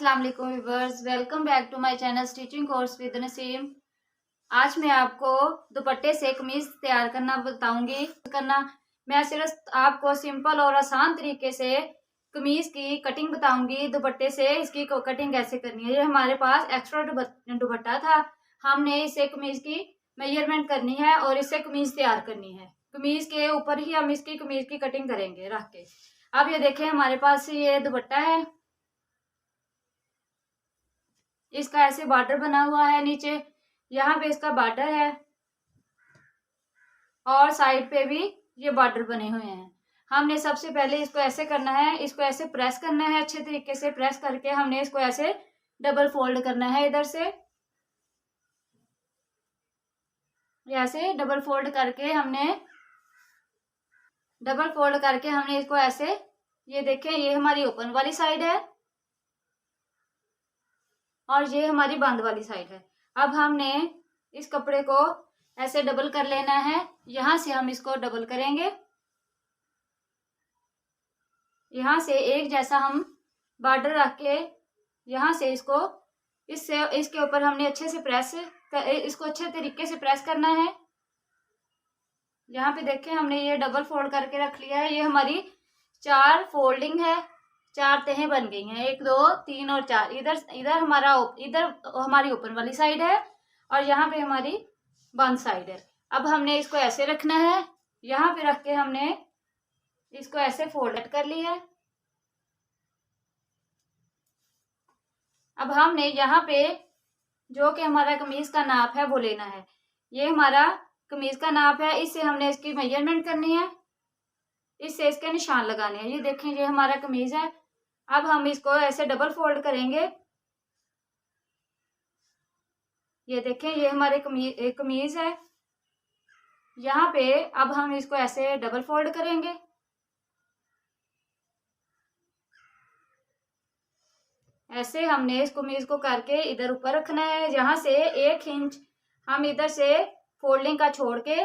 अस्सलाम वालेकुम viewers, welcome back to my channel stitching course with Naseem. आज मैं आपको दुपट्टे से कमीज तैयार करना बताऊंगी। मैं सिर्फ आपको सिंपल और आसान तरीके से कमीज की कटिंग बताऊंगी। दुपट्टे से इसकी कटिंग कैसे करनी है। ये हमारे पास एक्स्ट्रा दुपट्टा था, हमने इससे कमीज की मेजरमेंट करनी है और इससे कमीज तैयार करनी है। कमीज के ऊपर ही हम इसकी कमीज की कटिंग करेंगे रख के। अब ये देखें, हमारे पास ये दुपट्टा है, इसका ऐसे बॉर्डर बना हुआ है। नीचे यहाँ पे इसका बॉर्डर है और साइड पे भी ये बॉर्डर बने हुए हैं। हमने सबसे पहले इसको ऐसे करना है, इसको ऐसे प्रेस करना है। अच्छे तरीके से प्रेस करके हमने इसको ऐसे डबल फोल्ड करना है। इधर से ऐसे डबल फोल्ड करके हमने इसको ऐसे, ये देखें, ये हमारी ओपन वाली साइड है और ये हमारी बंद वाली साइड है। अब हमने इस कपड़े को ऐसे डबल कर लेना है। यहां से हम इसको डबल करेंगे, यहां से एक जैसा हम बॉर्डर रख के यहां से इसके ऊपर हमने अच्छे से इसको अच्छे तरीके से प्रेस करना है। यहाँ पे देखें, हमने ये डबल फोल्ड करके रख लिया है। ये हमारी 4 फोल्डिंग है, 4 तहें बन गई हैं, 1 2 3 और 4। इधर हमारी ओपन वाली साइड है और यहाँ पे हमारी बंद साइड है। अब हमने इसको ऐसे रखना है, यहाँ पे रख के हमने इसको ऐसे फोल्ड कर लिया है। अब हमने यहाँ पे जो कि हमारा कमीज का नाप है वो लेना है। ये हमारा कमीज का नाप है, इससे हमने इसकी मेजरमेंट करनी है, इससे इसके निशान लगाने हैं। ये देखें, ये हमारा कमीज है। अब हम इसको ऐसे डबल फोल्ड करेंगे। ये देखें, ये हमारे कमीज है। यहाँ पे अब हम इसको ऐसे डबल फोल्ड करेंगे। ऐसे हमने इस कमीज को करके इधर ऊपर रखना है। यहाँ से 1 इंच हम इधर से फोल्डिंग का छोड़ के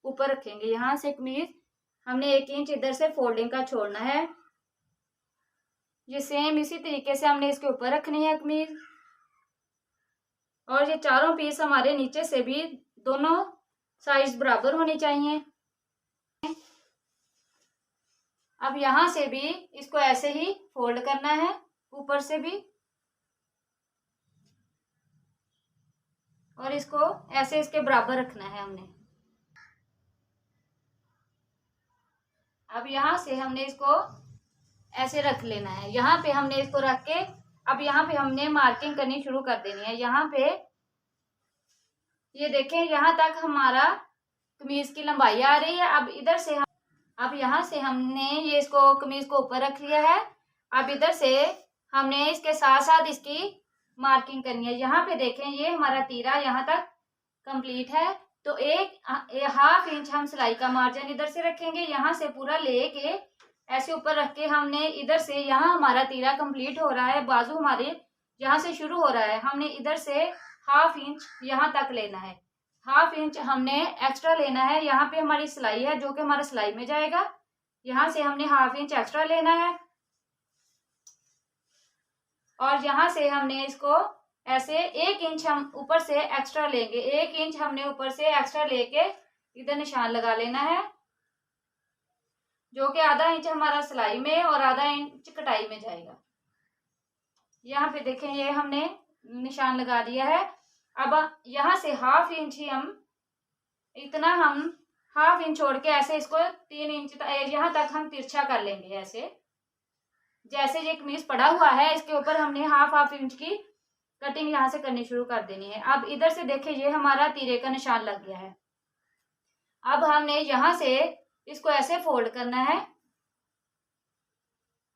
ऊपर रखेंगे। यहाँ से कमीज हमने 1 इंच इधर से फोल्डिंग का छोड़ना है। ये सेम इसी तरीके से हमने इसके ऊपर रखनी है कमीज। और ये चारों पीस हमारे नीचे से भी दोनों साइज बराबर होनी चाहिए। अब यहाँ से भी इसको ऐसे ही फोल्ड करना है, ऊपर से भी, और इसको ऐसे इसके बराबर रखना है हमने। अब यहाँ से हमने इसको ऐसे रख लेना है। यहाँ पे हमने इसको रख के अब यहाँ पे हमने मार्किंग करनी शुरू कर देनी है। यहाँ पे ये देखें, यहाँ तक हमारा कमीज की लंबाई आ रही है। अब यहाँ से हमने ये इसको कमीज को ऊपर रख लिया है। अब इधर से हमने इसके साथ साथ इसकी मार्किंग करनी है। यहाँ पे देखें, ये हमारा तीरा यहाँ तक कंप्लीट है, तो 1/2 इंच हम सिलाई का मार्जिन इधर से रखेंगे। यहाँ से पूरा लेके ऐसे ऊपर रख के हमने इधर से, यहाँ हमारा तीरा कंप्लीट हो रहा है, बाजू हमारे यहाँ से शुरू हो रहा है, हमने इधर से 1/2 इंच यहाँ तक लेना है। 1/2 इंच हमने एक्स्ट्रा लेना है। यहाँ पे हमारी सिलाई है जो कि हमारा सिलाई में जाएगा। यहाँ से हमने 1/2 इंच एक्स्ट्रा लेना है और यहाँ से हमने इसको ऐसे 1 इंच हम ऊपर से एक्स्ट्रा लेंगे। 1 इंच हमने ऊपर से एक्स्ट्रा लेके इधर निशान लगा लेना है, जो कि ½ इंच हमारा सिलाई में और ½ इंच कटाई में जाएगा। यहाँ पे देखें, ये हमने निशान लगा दिया है। अब यहाँ से 1/2 इंच ही हम 1/2 इंच छोड़ के ऐसे इसको 3 इंच यहाँ तक हम तिरछा कर लेंगे। ऐसे जैसे ये कमीज पड़ा हुआ है, इसके ऊपर हमने 1/2 इंच की कटिंग यहाँ से करनी शुरू कर देनी है। अब इधर से देखें, ये हमारा तीरे का निशान लग गया है। अब हमने यहाँ से इसको ऐसे फोल्ड करना है,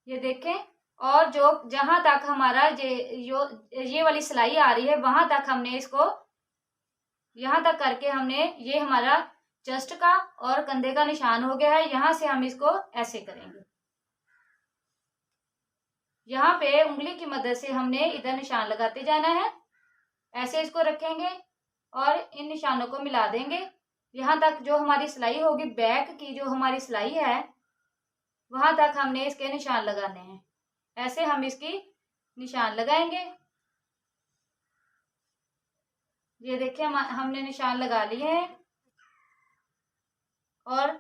ये देखें, और जहां तक हमारा ये वाली सिलाई आ रही है वहां तक हमने इसको यहाँ तक करके हमने, ये हमारा चेस्ट का और कंधे का निशान हो गया है। यहाँ से हम इसको ऐसे करेंगे। यहाँ पे उंगली की मदद से हमने इधर निशान लगाते जाना है। ऐसे इसको रखेंगे और इन निशानों को मिला देंगे। यहाँ तक जो हमारी सिलाई होगी, बैक की जो हमारी सिलाई है, वहां तक हमने इसके निशान लगाने हैं। ऐसे हम इसकी निशान लगाएंगे। ये देखिए हमने निशान लगा लिए हैं और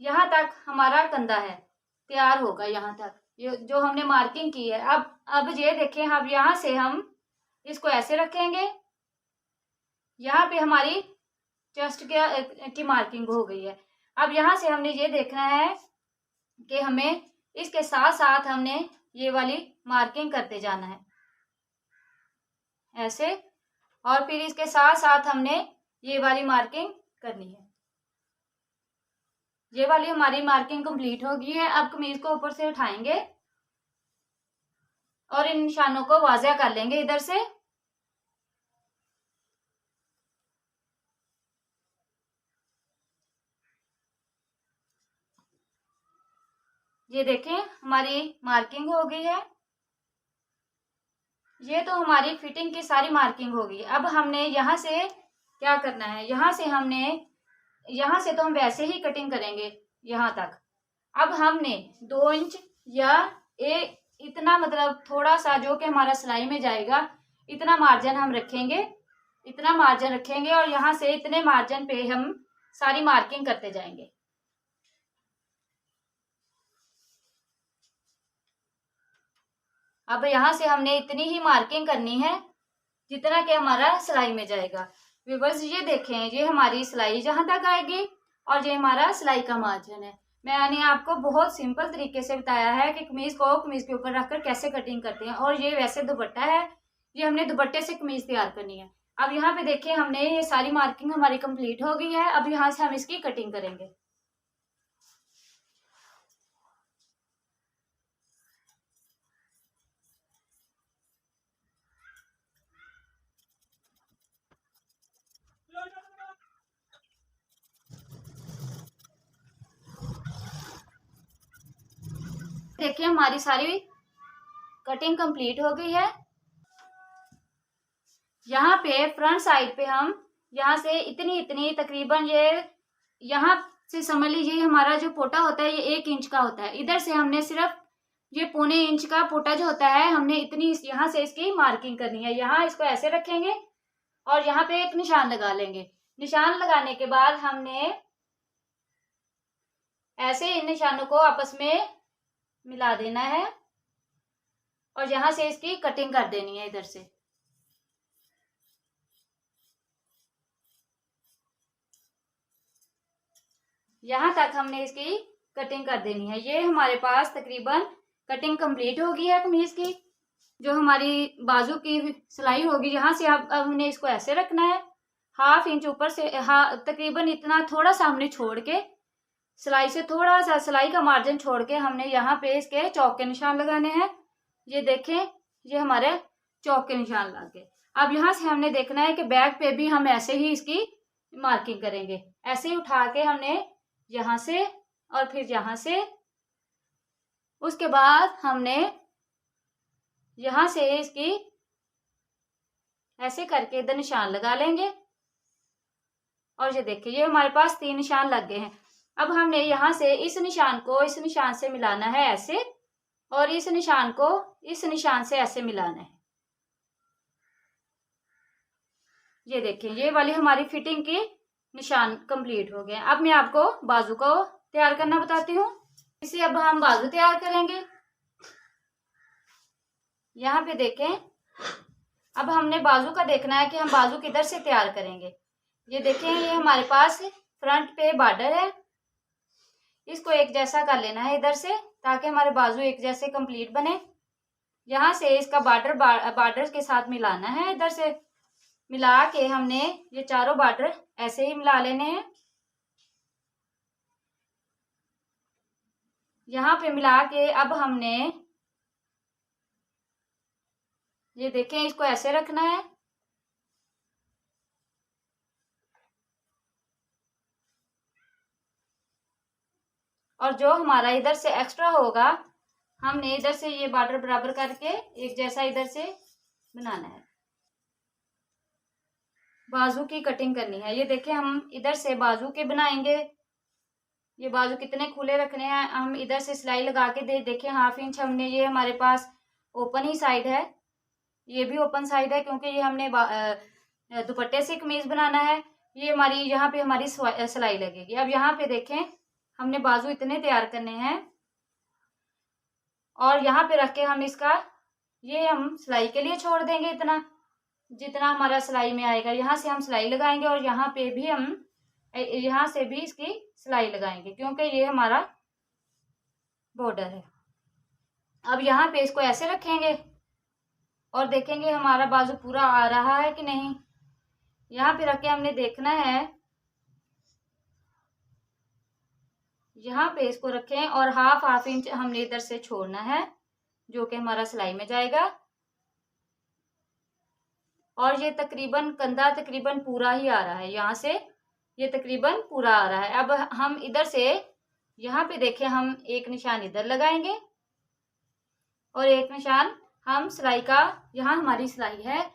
यहाँ तक हमारा कंधा है, तैयार होगा यहाँ तक, ये जो हमने मार्किंग की है। अब ये देखें, अब यहाँ से हम इसको ऐसे रखेंगे। यहाँ पे हमारी चेस्ट की मार्किंग हो गई है। अब यहाँ से हमने ये देखना है कि हमें इसके साथ साथ हमने ये वाली मार्किंग करते जाना है ऐसे, और फिर इसके साथ साथ हमने ये वाली मार्किंग करनी है। ये वाली हमारी मार्किंग कंप्लीट हो गई है। अब कमीज को ऊपर से उठाएंगे और इन निशानों को वाज़ेह कर लेंगे इधर से। ये देखें हमारी मार्किंग हो गई है। ये तो हमारी फिटिंग की सारी मार्किंग हो गई। अब हमने यहाँ से क्या करना है, यहाँ से तो हम वैसे ही कटिंग करेंगे यहाँ तक। अब हमने 2 इंच या इतना, मतलब थोड़ा सा जो कि हमारा सिलाई में जाएगा, इतना मार्जिन हम रखेंगे, इतना मार्जिन रखेंगे और यहाँ से इतने मार्जिन पे हम सारी मार्किंग करते जाएंगे। अब यहाँ से हमने इतनी ही मार्किंग करनी है जितना कि हमारा सिलाई में जाएगा। व्यूअर्स ये देखें, ये हमारी सिलाई जहाँ तक आएगी और ये हमारा सिलाई का मार्जिन है। मैंने आपको बहुत सिंपल तरीके से बताया है कि कमीज को कमीज के ऊपर रखकर कैसे कटिंग करते हैं। और ये वैसे दुपट्टा है, ये हमने दुपट्टे से कमीज तैयार करनी है। अब यहाँ पे देखें, हमने ये सारी मार्किंग हमारी कंप्लीट हो गई है। अब यहाँ से हम इसकी कटिंग करेंगे। देखिए हमारी सारी कटिंग कंप्लीट हो गई है। यहाँ पे फ्रंट साइड पे हम यहाँ से इतनी तकरीबन, ये यहाँ से समझ लीजिए हमारा जो पोटा होता है ये 1 इंच का होता है। इधर से हमने सिर्फ ये 1.25 इंच का पोटा जो होता है, हमने इतनी यहाँ से इसकी मार्किंग करनी है। यहाँ इसको ऐसे रखेंगे और यहाँ पे एक निशान लगा लेंगे। निशान लगाने के बाद हमने ऐसे इन निशानों को आपस में मिला देना है और यहाँ से इसकी कटिंग कर देनी है इधर से। यहाँ तक हमने इसकी कटिंग कर देनी है। ये हमारे पास तकरीबन कटिंग कंप्लीट हो गई है कमीज की। जो हमारी बाजू की सिलाई होगी, यहाँ से अब हमने इसको ऐसे रखना है, 1/2 इंच ऊपर से, तकरीबन इतना थोड़ा सा हमने छोड़ के, सिलाई से थोड़ा सा सिलाई का मार्जिन छोड़ के हमने यहाँ पे इसके चौक के निशान लगाने हैं। ये देखें, ये हमारे चौक के निशान लग गए। अब यहाँ से हमने देखना है कि बैक पे भी हम ऐसे ही इसकी मार्किंग करेंगे। ऐसे ही उठा के हमने यहाँ से और फिर यहाँ से, उसके बाद हमने यहाँ से इसकी ऐसे करके इधर निशान लगा लेंगे। और ये देखिए, ये हमारे पास 3 निशान लग गए हैं। अब हमने यहाँ से इस निशान को इस निशान से मिलाना है ऐसे, और इस निशान को इस निशान से ऐसे मिलाना है। ये देखिए, ये वाली हमारी फिटिंग की निशान कंप्लीट हो गए। अब मैं आपको बाजू को तैयार करना बताती हूँ। इसे अब हम बाजू तैयार करेंगे। यहाँ पे देखें, अब हमने बाजू का देखना है कि हम बाजू किधर से तैयार करेंगे। ये देखें, ये हमारे पास फ्रंट पे बॉर्डर है, इसको एक जैसा कर लेना है इधर से, ताकि हमारे बाजू एक जैसे कंप्लीट बने। यहाँ से इसका बॉर्डर के साथ मिलाना है। इधर से मिला के हमने ये चारों बॉर्डर ऐसे ही मिला लेने हैं। यहाँ पे मिला के अब हमने ये देखें, इसको ऐसे रखना है और जो हमारा इधर से एक्स्ट्रा होगा हमने इधर से ये बॉर्डर बराबर करके एक जैसा इधर से बनाना है। बाजू की कटिंग करनी है। ये देखें, हम इधर से बाजू के बनाएंगे। ये बाजू कितने खुले रखने हैं, हम इधर से सिलाई लगा के देखें 1/2 इंच हमने, ये हमारे पास ओपन ही साइड है, ये भी ओपन साइड है क्योंकि ये हमने दुपट्टे से कमीज बनाना है। ये हमारी यहाँ पे हमारी सिलाई लगेगी। अब यहाँ पे देखें हमने बाजू इतने तैयार करने हैं और यहाँ पे रख के हम इसका ये हम सिलाई के लिए छोड़ देंगे इतना जितना हमारा सिलाई में आएगा। यहाँ से हम सिलाई लगाएंगे और यहाँ पे भी हम यहाँ से भी इसकी सिलाई लगाएंगे क्योंकि ये हमारा बॉर्डर है। अब यहाँ पे इसको ऐसे रखेंगे और देखेंगे हमारा बाजू पूरा आ रहा है कि नहीं। यहाँ पे रख के हमने देखना है, यहाँ पे इसको रखें और हाफ इंच हमने इधर से छोड़ना है जो कि हमारा सिलाई में जाएगा। और ये तकरीबन कंधा तकरीबन पूरा ही आ रहा है, यहाँ से ये तकरीबन पूरा आ रहा है। अब हम इधर से यहाँ पे देखें हम एक निशान इधर लगाएंगे और एक निशान हम सिलाई का, यहाँ हमारी सिलाई है,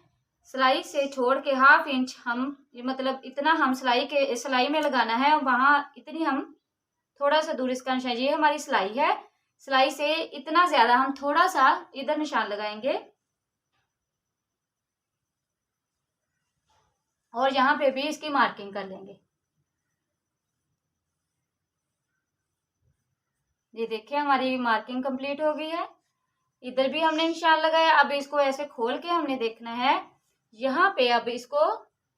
सिलाई से छोड़ के हाफ इंच हम मतलब इतना हम सिलाई में लगाना है। वहाँ इतनी हम थोड़ा सा दूर इसका निशान, ये हमारी सिलाई है, सिलाई से इतना ज्यादा हम थोड़ा सा इधर निशान लगाएंगे और यहाँ पे भी इसकी मार्किंग कर लेंगे। ये देखिए हमारी मार्किंग कंप्लीट हो गई है। इधर भी हमने निशान लगाया। अब इसको ऐसे खोल के हमने देखना है, यहाँ पे अब इसको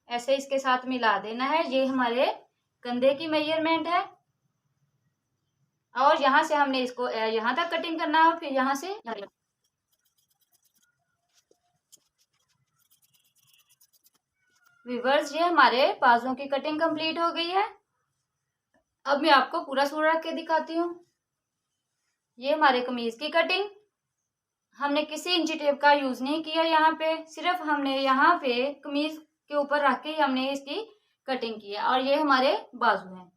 ऐसे इसके साथ मिला देना है। ये हमारे कंधे की मेजरमेंट है और यहाँ से हमने इसको यहाँ तक कटिंग करना है, फिर यहाँ से व्यूअर्स ये हमारे बाजुओं की कटिंग कंप्लीट हो गई है। अब मैं आपको पूरा सूट रख के दिखाती हूँ। ये हमारे कमीज की कटिंग, हमने किसी इंची टेप का यूज नहीं किया, यहाँ पे सिर्फ हमने यहाँ पे कमीज के ऊपर रख के ही हमने इसकी कटिंग की है। और ये हमारे बाजू हैं,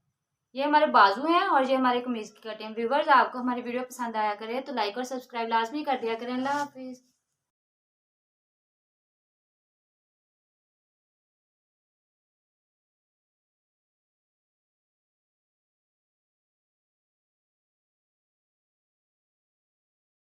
ये हमारे बाजू हैं और ये हमारे कमीज की कटिंग। व्यूअर्स आपको हमारी वीडियो पसंद आया करे तो लाइक और सब्सक्राइब लाजमी कर दिया करें। अल्लाह हाफिज।